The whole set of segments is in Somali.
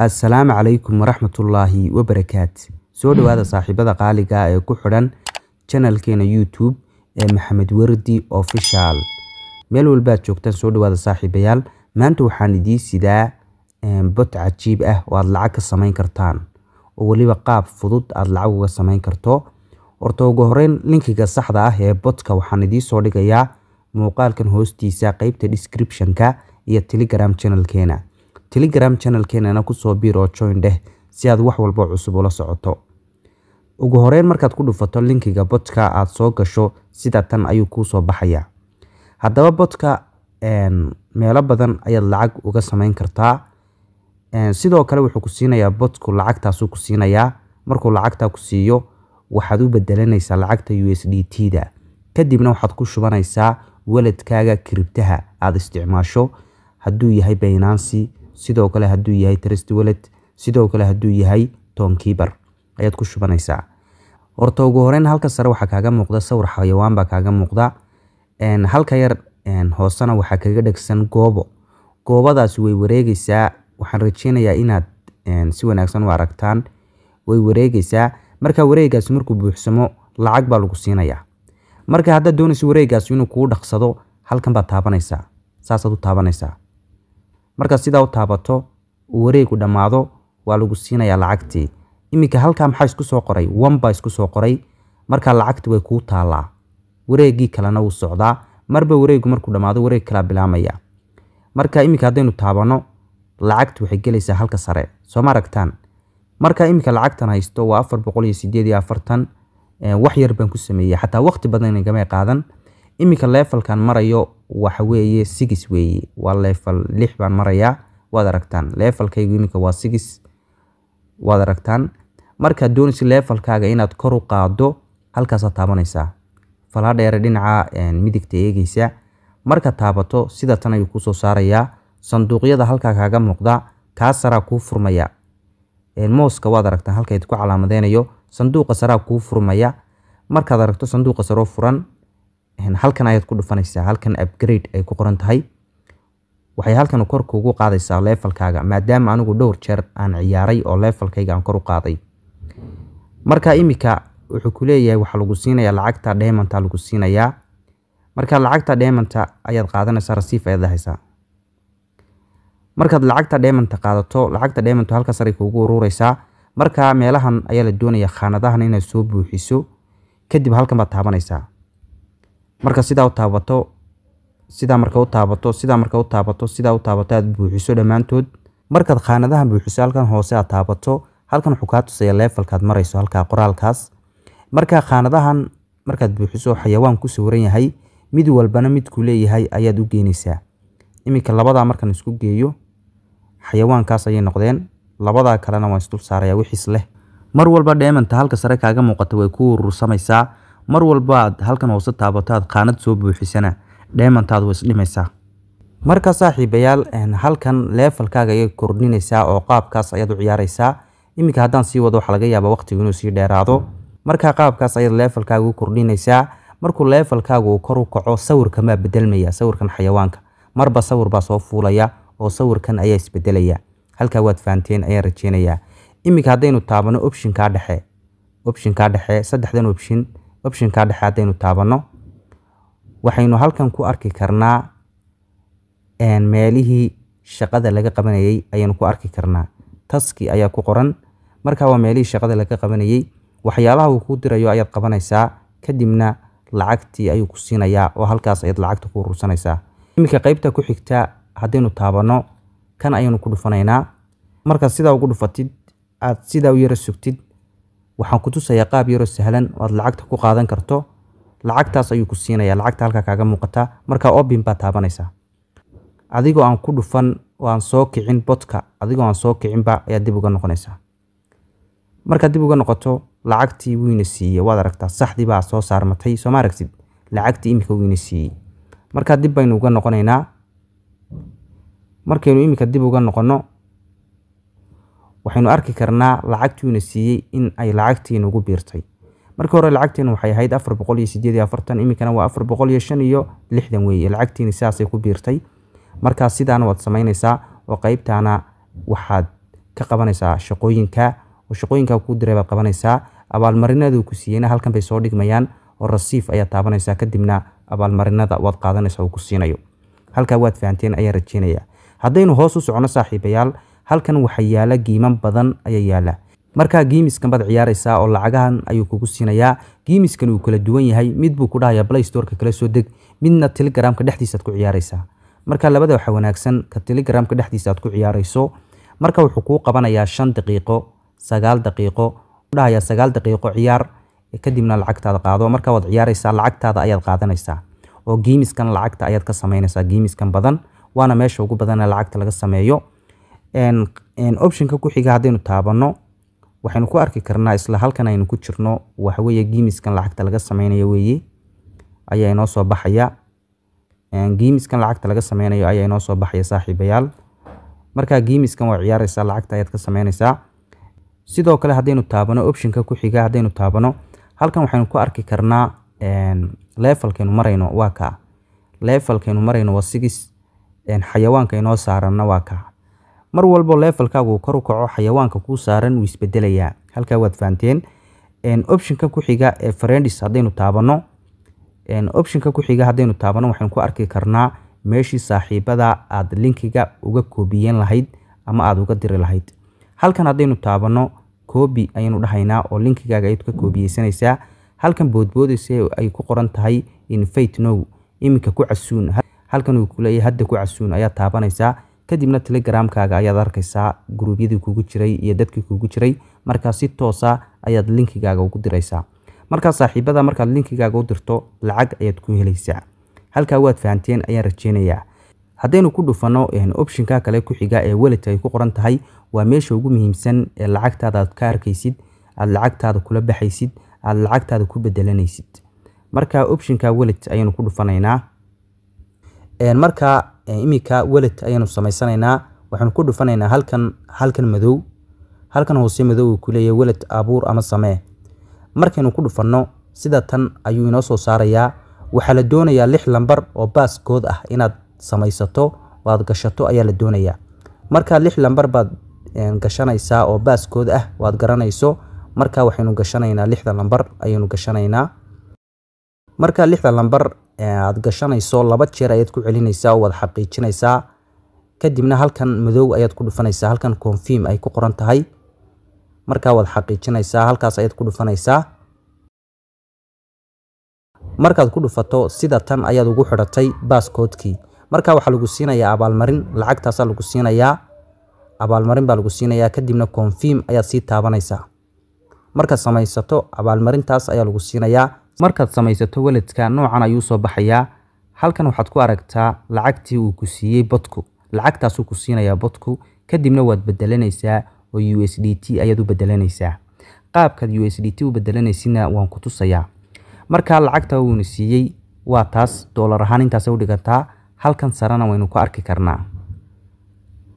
Assalaamu calaykum waraxmatullaahi wabarakaatu. Soo dhawaada saaxiibada qaaliga ah ee ku xidhan channelkeena YouTube ee Maxamed Wardi Official. Meel walba aad joogtaan soo dhawaada saaxiibayaal. Maanta waxaan idiin sidaa bot cajiib ah oo aad lacag ka samayn kartaan oo waliba qaab fudud aad lacag uga samayn karto. Horta ugu horreyn linkiga saxda ah ee botka waxaan idiin soo dhigayaa muuqaalkan hoostiisa qaybta description-ka iyo Telegram channelkeena. Telegram channelkeena ku soo biiro join deh si aad wax walba cusub ula socoto. Ugu horeyn markaad ku dhufato linkiga botka aad soo gasho sida tan ayuu ku soo baxaya. Haddaba botka meelo badan ayaad lacag uga samayn kartaa. Sidoo kale wuxuu ku siinayaa botku lacagtaas uu ku siinayaa. Markuu lacagta ku siiyo waxaad u bedelanaysaa lacagta USDT-da. Kadibna waxaad ku shubanaysaa wallet-kaaga kriptaha aad isticmaasho hadduu yahay Binance, sidoo kale hadduu yahay Trust Wallet, sidoo kale hadduu yahay Tonkeeper ayaad ku shubanaysaa. Horta ugu horeyn halka sare waxaa kaaga muuqda sawir xayawaan baa kaaga muuqda. Halka yar hoosana waxaa kaga dhagsan goobo. Goobadaas way wareegaysaa. Waxaan rajeynayaa inaad si wanaagsan u aragtaan. Way wareegaysaa. Marka wareegaas markuu buuxsamo lacag baa lagu siinayaa. Marka hadda doonayso wareegaas inuu kuu dhaqsado halkan baad taabanaysaa. Saasaad u taabanaysaa. Marka sidaa u taabato wareegu dhamaado waa lagu siinayaa lacagtii. Iminka halka maxaa isku soo qoray? 1 baa isku soo qoray. Marka lacagtu way kuu taalaa. Wareegii kalena wuu socdaa. Marba wareegu markuu dhamaado wareeg kala bilaamaya. Marka iminka hadaynu taabano lacagtu waxay gelaysaa halka sare. Soo ma aragtaan? Marka iminka lacagtan haysto waa 448 wax yar baan ku sameeyay xataa waqti badan igama qaadan. Iminka levelkan marayo waxa weeye 6 weeye. Waa level 6 baan marayaa. Waad aragtaan levelkaygu iminka waa 6. Waad aragtaan marka doonayso levelkaaga inaad kor u qaado halkaas aad taabanaysaa. Fala dheer dhinaca midigta eegaysa. Marka taabato sida tan ayuu ku soo saarayaa. Sanduuqyada halka kaaga muuqda ka sara ku furmaya. Mooska waad aragtaan halka ay ku calaamadeynayo sanduuqa sara ku furmaya. Markaad aragto sanduuqa saro furan halkan ayaad ku dhufanaysaa. Halkan upgrade ay ku qoran tahay. Waxay halkan kor kuugu qaadaysaa levelkaaga maadaama anigu dhowr jeer aan ciyaaray oo levelkayga aan kor u qaaday. Marka imika wuxuu ku leeyahay waxa lagu siinayaa lacagta diamond lagu siinayaa. Marka lacagta diamond ayaad qaadanaysaa receive ayaad haysaa. Markaad lacagta diamond qaadato lacagta diamond halka sare kuugu ururaysaa. Marka meelahan ayaa la doonayaa khaanadahan inaad soo buuxiso kadib halkan baad taabanaysaa. Marka sidaa u taabato sidaa marka u taabato aad buuxiso dhamaantood. Markaad khaanadahan buuxiso halkan hoose aad taabato halkan wuxuu ka tusayaa levelkaad marayso halka qoraalkaas. Marka khaanadahan markaad buuxiso xayawaan ku sawiran yahay mid walbana mid ku leeyahay ayaad u geynaysaa. Iminka labada markan isku geeyo xayawaankaas ayay noqdeen. Labada kalena waa isdul saaraya wixiis leh. Mar walba diamond halka sare kaaga muuqato way ku urursamaysaa. Mar walba aad halkan hoose taabato aad khaanad soo buuxisana diamond aad way isdhimaysaa. Marka saaxiibayaal halkan levelkaaga ay kordhinaysaa oo qaabkaas ayaad u ciyaaraysaa. Iminka haddaan sii wado waxa laga yaabaa waqtigu inuu sii dheeraado. Marka qaabkaas ayaad levelkaaga u kordhinaysaa. Markuu levelkaagu kor u kaco sawirka ma bedelmaya sawirkan xayawaanka. Marba sawir baa soo fuulaya oo sawirkan ayaa isbedelaya. Halka waad faanteen ayaan rajeynayaa. Iminka hadaynu taabano option-ka dhexe saddexdan option-ka dhexe hadaynu taabano waxaynu halkan ku arki karnaa meelihii shaqada laga qabanayay ayaynu ku arki karnaa. Task ayaa ku qoran. Marka waa meelihii shaqada laga qabanayay. Waxyaalaha uu ku dirayo ayaad qabanaysaa kadibna lacagtii ayuu ku siinayaa oo halkaas ayaad lacagta ku urursanaysaa. Iminka qaybta ku xigta hadaynu taabano kan ayaynu ku dhufanaynaa. Marka sidaa ugu dhufatid aad sidaa u yara sugtid waxaan ku tusayaa qaab yaro sahlan oo aad lacagta ku qaadan karto. Lacagtaas ayuu ku siinayaa lacagta halka kaaga muuqata. Marka open baa taabanaysaa. Adigoo aan ku dhufan oo aan soo kicin botka adigoo aan soo kicin ba ayaa dib uga noqonaysaa. Marka dib uga noqoto lacagtii wiina siiyay waad aragtaa saxdii baa soo saarmatay. Soo ma aragtid lacagtii imika wiina siiyay. Marka dib baynu uga noqonaynaa. Markaynu imika dib uga noqono waxaynu arki karnaa lacagtii wiina siiyay in ay lacagtii nagu biirtay. Markii hore lacagteena waxay ahayd 448 imikana waa 465 weeye. Lacagtiina sidaas ay ku biirtay. Marka sidaan waad samaynaysaa oo qaybtaana waxaad ka qabanaysaa shaqooyinka oo shaqooyinka ku diray baad qabanaysaa abaalmarinada ku siiyayna halkan bay soo dhigmayaan oo rasiif ayaa taabanaysaa kadibna abaalmarinada waad qaadanaysaa uu ku siinayo halka waad fahanteen ayaa rajeynaya haddaynu hoos u socono saaxiibayaal halkan waxa yaala giiman badan ayaa yaala marka giimiskan baad ciyaaraysaa oo lacagahan ayuu kugu siinayaa giimiskan uu kala duwan yahay mid buu ku dhahayaa Play Store-ka kala soo deg midna Telegram-ka dhexdiisa aad ku ciyaaraysaa marka labada waxa wanaagsan ka Telegram-ka dhexdiisa aad ku ciyaarayso marka wuxuu ku qabanayaa 5 daqiiqo 9 daqiiqo ku dhahayaa 9 daqiiqo ciyaar kadibna lacagtaada qaado marka waad ciyaaraysaa lacagtaada ayaad qaadanaysaa oo giimiskan lacagta ayaad ka sameynaysaa giimiskan badan waana meesha ugu badan lacagta laga sameeyo option-ka ku xiga hadaynu taabano waxaynu ku arki karnaa isla halkan aynu ku jirno waxa weeye giimiskan lacagta laga sameynayo weeye ayaa inoo soo baxaya giimiskan lacagta laga sameynayo ayaa inoo soo baxaya saaxiibayaal marka giimiskan waa ciyaaraysaa lacagta ayaad ka sameynaysaa sidoo kale hadaynu taabano option-ka ku xiga hadaynu taabano halkan waxaynu ku arki karnaa levelkeenu marayno waa ka levelkeenu marayno waa 6 xayawaanka inoo saaranna waa ka mar walba levelkaagu kor u kaco xayawaanka ku saaran wuu isbedelayaa halka waad fahanteen option-ka ku xiga ee friends hadaynu taabano option-ka ku xiga hadaynu taabano waxaan ku arki karnaa meeshii saaxiibada aad linkiga uga koobiyeen lahayd ama aad uga diri lahayd halkan hadaynu taabano copy ayaynu dhahaynaa oo linkigaaga aad ka koobiyeysanaysaa halkan boodboodaysa ay ku qoran tahay invite now iminka ku casuun halkan uu ku leeyahay hadda ku casuun ayaa taabanaysaa kadibna Telegram-kaaga ayaad arkaysaa gruubyadii kugu jiray iyo dadkii kugu jiray marka si toos ah ayaad linkigaaga ugu diraysaa marka saaxiibada markaad linkigaaga u dirto lacag ayaad ku helaysaa halka waad fahanteen ayaan rajeynayaa hadaynu ku dhufano option-ka kale ku xiga ee wallet ay ku qoran tahay waa meesha ugu muhiimsan ee lacagtaada aad ka arkaysid aad lacagtaada kula baxaysid aad lacagtaada ku bedelanaysid marka option-ka wallet ayaynu ku dhufanaynaa marka imika wallet ayaynu sameysanaynaa waxaanu ku dhufanaynaa halkan madow halkan hoose madow ku leeyahay wallet abuur ama samee markaynu ku dhufano sida tan ayuu inoo soo saarayaa waxa la doonayaa 6 lambar oo passcode ah inaad sameysato oo aad gashato ayaa la doonayaa marka 6 lambar baad gashanaysaa oo passcode ah waad garanayso marka waxaynu gashanaynaa 6 lambar ayaynu gashanaynaa marka 6 lambar aad gashanayso 2 jeer ayaad ku celinaysaa oo wad xaqiijinaysaa kadibna halkan madow ayaad ku dhufanaysaa halkan confirm ay ku qoran tahay marka wad xaqiijinaysaa halkaas ayaad ku dhufanaysaa markaad ku dhufato sida tan ayaad ugu xidhatay passcode-kii marka waxa lagu siinayaa abaalmarin lacagtaas lagu siinayaa abaalmarin baa lagu siinayaa kadibna confirm ayaad sii taabanaysaa marka sameysato abaalmarintaas ayaa lagu siinayaa markaad sameysato wallet-ka noocan ayuu soo baxayaa halkan waxaad ku aragtaa lacagtii uu ku siiyay botku lacagtaas uu ku siinayaa botku kadibna waad bedelanaysaa oo USDT ayaad u bedelanaysaa qaabkaad USDT u bedelanaysiina waan ku tusayaa marka lacagta uu siiyay waa taas dollar ahaan intaas u dhigataa halkan sarana waynu ku arki karnaa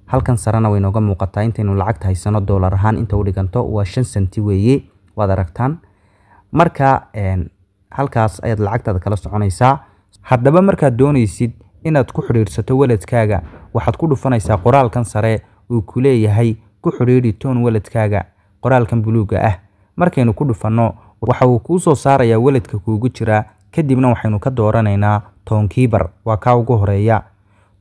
halkan sarana way nooga muuqataa intaynu lacagta haysano dollar ahaan inta u dhiganto waa 5 senti weeye waad aragtaan marka halkaas ayaad lacagtaada kala soconaysaa haddaba markaad doonaysid inaad ku xiriirsato wallet-kaaga waxaad ku dhufanaysaa qoraalkan sare uu ku leeyahay ku xiriiri toon wallet-kaaga qoraalkan buluuga ah markaynu ku dhufano waxa uu kuu soo saarayaa wallet-ka kuugu jira kadibna waxaynu ka dooranaynaa Toonkeeper waa ka ugu horeeya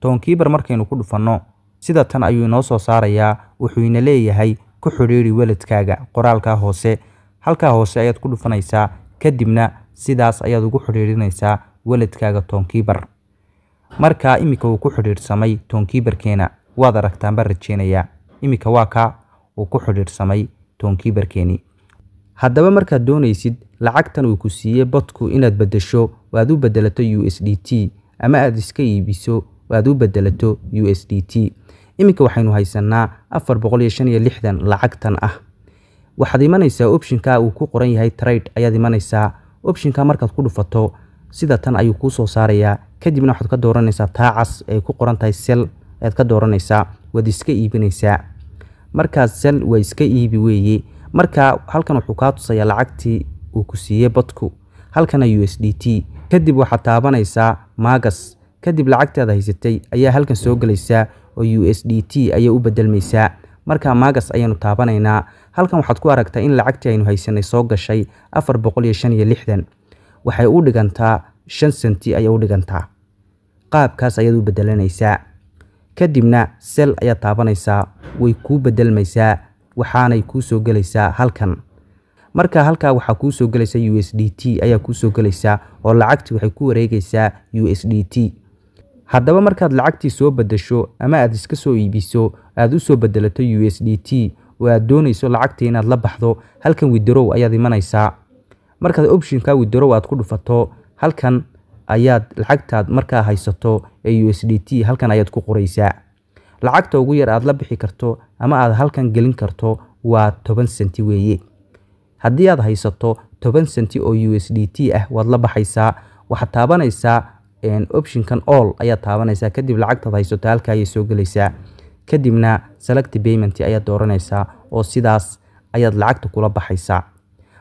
Toonkeeper markaynu ku dhufano sida tan ayuu inoo soo saarayaa wuxuu ina leeyahay ku xiriiri wallet-kaaga qoraalka hoose halka hoose ayaad ku dhufanaysaa kadibna sidaas ayaad ugu xiriirinaysaa wallet-kaaga Toonkeeper marka imika uu ku xiriirsamay Toonkeeper-keena waad aragtaan baan rajeynayaa imika waa ka uu ku xiriirsamay Toonkeeper-keeni haddaba markaad doonaysid lacagtan uu ku siiyay botku inaad bedesho waad u bedelato USDT ama aad iska iibiso waad u bedelato USDT imika waxaynu haysanaa 465 lacagtan ah waxaad imanaysaa option-ka uu ku qoran yahay trade ayaad imanaysaa option-ka markaad ku dhufato sida tan ayuu ku soo saarayaa kadibna waxaad ka dooranaysaa taacas ee ku qoran tahay sell aad ka dooranaysaa wad iska iibinaysaa markaas sell way iska iibi weeye marka halkan wuxuu ka tusayaa lacagtii uu ku siiyay botku halkana USDT kadib waxaad taabanaysaa magas kadib lacagtaada haysatay ayaa halkan soo galaysaa oo USDT ayay u bedelmaysaa marka maagas ayaynu taabanaynaa. halkan waxaad ku aragtaa in lacagtii aynu haysanay soo gashay 465 waxay u dhigantaa 5 senti ayay u dhigantaa. qaabkaas ayaad u bedelanaysaa. kadibna sell ayaa taabanaysaa, way ku bedelmaysaa waxaanay ku soo galaysaa halkan. marka halka waxa ku soo galaysa USDT ayaa ku soo galaysa oo lacagtii waxay ku wareegaysaa USDT. haddaba markaad lacagtii soo bedesho ama aad iska soo iibiso aad u soo bedelato USDT oo aad doonayso lacagtii inaad la baxdo, halkan withdraw ayaad imanaysaa. markaad optionka withdraw aad ku dhufato, halkan ayaad lacagtaad markaa haysato ee USDT halkan ayaad ku qoraysaa. lacagta ugu yar aad la bixi karto ama aad halkan gelin karto waa 10 senti weeye. haddii aad haysato 10 senti oo USDT ah waad la baxaysaa, waxaad taabanaysaa optionkan all ayaa taabanaysaa, kadib lacagtaad haysato halka ayay soo galaysaa. kadibna select payment ayaad dooranaysaa oo sidaas ayaad lacagta kula baxaysaa.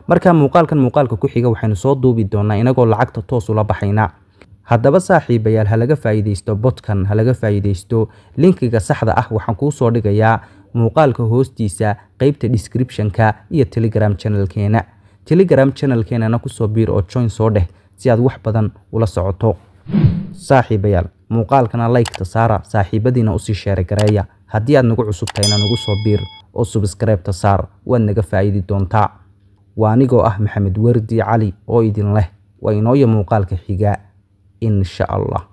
marka muuqaalka ku xiga waxaynu soo duubi doonaa inagoo lacagta toos ula baxayna. haddaba saaxiibayaal ha laga faa'iideysto botkan, ha laga faa'iideysto. linkiga saxda ah waxaan kuu soo dhigayaa muuqaalka hoostiisa qaybta description-ka iyo Telegram channel-keena. Telegram channel-keenana ku soo biir oo join soo dheh si aad wax badan ula socoto. saaxiibayaal muuqaalkana like-ta saara, saaxiibadiina u sii share gareeya. haddii aad nagu cusubtayna nagu soo biir oo subscribe-ta saar, waad naga faa'iidi doontaa. waa anigoo ah Maxamed Wardi Cali oo idin leh waa inoo muuqaalka xiga insha Allah.